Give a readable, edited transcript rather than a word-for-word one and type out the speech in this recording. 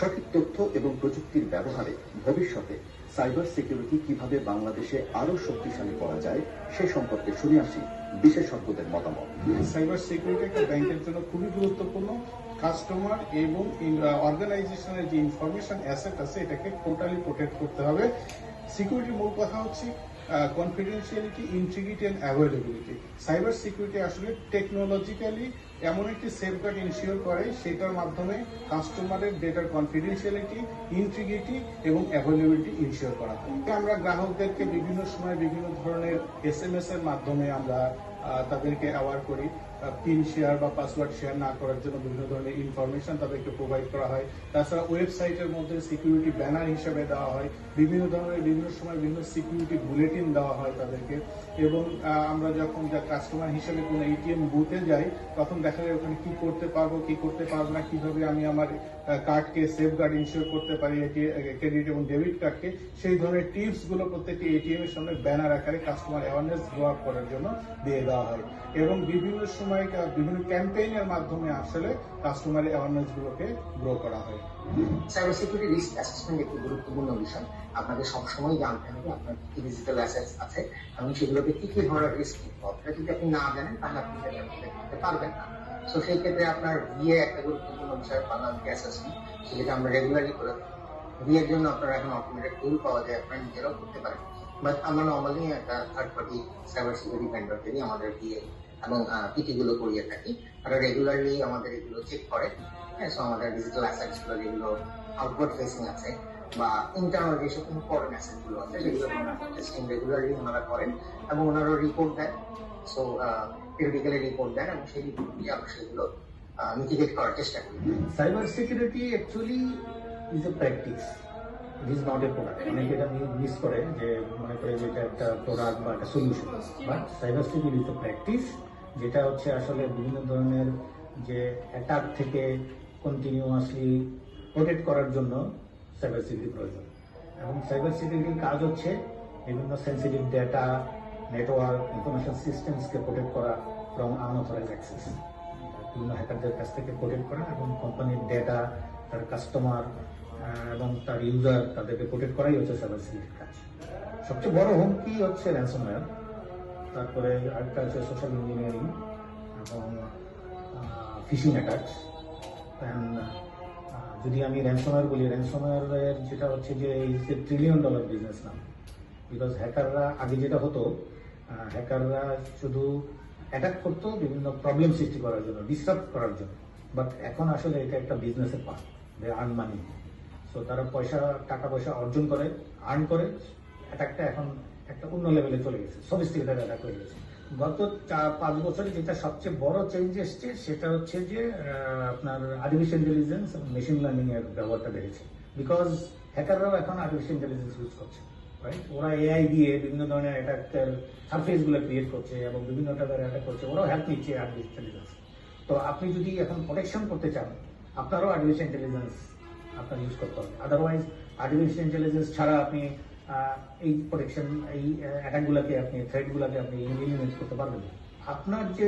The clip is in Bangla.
সঠিক তথ্য এবং প্রযুক্তির ব্যবহারে ভবিষ্যতে সাইবার সিকিউরিটি কিভাবে বাংলাদেশে আরো শক্তিশালী করা যায় সে সম্পর্কে শুনে আসি বিশেষজ্ঞদের মতামত। সাইবার সিকিউরিটি একটা ব্যাংকের জন্য খুবই গুরুত্বপূর্ণ। কাস্টমার এবং অর্গানাইজেশনের যে ইনফরমেশন অ্যাসেট আছে এটাকে টোটালি প্রোটেক্ট করতে হবে। সিকিউরিটির মূল কথা হচ্ছে confidentiality, integrity and availability. Cyber security আসলে টেকনোলজিক্যালি এমন একটি সেফগার্ড ইনশিওর করে সেটার মাধ্যমে কাস্টমারের ডেটার কনফিডেন্সিয়ালিটি, ইন্টিগ্রিটি এবং অ্যাভয়েলেবিলিটি ইনশিওর করা হয়। আমরা গ্রাহকদেরকে বিভিন্ন সময় বিভিন্ন ধরনের SMS এর মাধ্যমে আমরা তাদেরকে অ্যাওয়ার করি। পিন শেয়ার বা পাসওয়ার্ড শেয়ার না করার জন্য বিভিন্ন ধরনের ইনফরমেশন তাদেরকে প্রোভাইড করা হয়। তাছাড়া ওয়েবসাইটের মধ্যে সিকিউরিটি ব্যানার হিসেবে দেওয়া হয়, বিভিন্ন ধরনের বিভিন্ন সময় বিভিন্ন সিকিউরিটি বুলেটিন দেওয়া হয় তাদেরকে। এবং আমরা যখন কাস্টমার হিসেবে কোনো ATM বুথে যাই তখন দেখা যায় ওখানে কি করতে পারবো কি করতে পারবো না, কিভাবে আমি আমার কার্ডকে সেফগার্ড ইনশিওর করতে পারি, ক্রেডিট এবং ডেবিট কার্ডকে, সেই ধরনের টিপস গুলো প্রত্যেকটি ATM এর সামনে ব্যানার আকারে কাস্টমার অ্যাওয়ারনেস গ্রো আপ করার জন্য দিয়ে দেওয়া হয়। এবং বিভিন্ন সময় বিভিন্ন ক্যাম্পেইনের মাধ্যমে আসলে কাস্টমার অ্যাওয়ারনেস গুলোকে গ্রো করা হয়। সাইবার সিকিউরিটি রিস্ক অ্যাসেসমেন্ট একটি গুরুত্বপূর্ণ বিষয়। আপনাকে সবসময় জানতে হবে আপনার কি ডিজিটাল অ্যাসেটস আছে এবং সেগুলোকে কি কি ধরনের রিস্ক নিতে হবে। এটা যদি আপনি না জানেন তাহলে আপনি সেটা করতে পারবেন না। তো সেই ক্ষেত্রে আপনার VA একটা গুরুত্বপূর্ণ বিষয়, বাংলাদেশ অ্যাসেসমেন্ট, সেটা আমরা রেগুলারলি করে থাকি। VA এর জন্য আপনার এখন অটোমেটেড টুল পাওয়া যায়, আপনারা নিজেরাও করতে পারেন। বাট আমরা নর্মালি একটা third party cyber security vendor থেকে আমাদের VA এবং PT গুলো করিয়ে থাকি। তারা রেগুলারলি আমাদের এগুলো চেক করে। হ্যাঁ, সো আমাদের ডিজিটাল অ্যাসেটস গুলো যেগুলো আউটওয়ার্ড ফেসিং আছে বা ইন্টারনাল যেসব ইম্পর্টেন্ট অ্যাসেট গুলো আছে সেগুলো টেস্টিং রেগুলারলি ওনারা করেন এবং ওনারা রিপোর্ট দেন। সো পিরিয়ডিক্যালি রিপোর্ট দেন এবং সেই রিপোর্ট দিয়ে আমরা সেগুলো মিটিগেট করার চেষ্টা করি। Cyber security actually is a practice, it is not a product. অনেকে এটা মিস করে যে মনে করে যে এটা একটা প্রোডাক্ট বা একটা solution, but cyber security is a practice, যেটা হচ্ছে আসলে বিভিন্ন ধরনের যে অ্যাটাক থেকে কন্টিনিউয়াসলি প্রোটেক্ট করার জন্য সাইবার সিকিউরিটি প্রয়োজন। এবং সাইবার সিকিউরিটির কাজ হচ্ছে বিভিন্ন সেন্সিটিভ ডেটা, নেটওয়ার্ক, ইনফরমেশন সিস্টেমসকে প্রোটেক্ট করা ফ্রম আনঅথরাইজড অ্যাক্সেস, বিভিন্ন হ্যাকারদের কাছ থেকে প্রোটেক্ট করা এবং কোম্পানির ডেটা, তার কাস্টমার এবং তার ইউজার, তাদেরকে প্রোটেক্ট করাই হচ্ছে সাইবার সিকিউরিটির কাজ। সবচেয়ে বড় হুমকি হচ্ছে র্যানসমওয়্যার, তারপরে আরেকটা হচ্ছে সোশ্যাল ইঞ্জিনিয়ারিং এবং ফিশিং অ্যাটাকস। যদি আমি র্যানসমওয়্যার বলি, র্যানসমওয়্যারের যেটা হচ্ছে যে it's a $1 trillion business now. Because হ্যাকাররা আগে যেটা হতো, হ্যাকাররা শুধু অ্যাটাক করতো বিভিন্ন প্রবলেম সৃষ্টি করার জন্য, ডিস্টার্ব করার জন্য, বাট এখন আসলে এটা একটা বিজনেসের part, they earn money. So তারা টাকা পয়সা অর্জন করে, আর্ন করে। অ্যাটাকটা এখন একটা অন্য লেভেলে চলে গেছে, সফিস্টিকেটেড অ্যাটাক হয়ে গেছে। গত 4-5 বছরে যেটা সবচেয়ে বড় চেঞ্জ এসছে সেটা হচ্ছে যে আপনার আর্টিফিশিয়াল ইন্টেলিজেন্স এবং মেশিন লার্নিং এর ব্যবহারটা বেড়েছে। বিকজ হ্যাকাররাও এখন আর্টিফিশিয়াল ইন্টেলিজেন্স ইউজ করছে, রাইট? ওরা AI দিয়ে বিভিন্ন ধরনের অ্যাটাকের সারফেস গুলো ক্রিয়েট করছে এবং বিভিন্ন টাইপের অ্যাটাক করছে, ওরাও হেল্প নিচ্ছে আর্টিফিশিয়াল ইন্টেলিজেন্স। তো আপনি যদি এখন প্রোটেকশন করতে চান, আপনারও আর্টিফিশিয়াল ইন্টেলিজেন্স আপনার ইউজ করতে হবে। আদারওয়াইজ আর্টিফিশিয়াল ইন্টেলিজেন্স ছাড়া আপনি এই প্রোটেকশন, এই অ্যাটাক গুলাকে, আপনি থ্রেট গুলাকে আপনি এলিমিনেট করতে পারবেন না। আপনার যে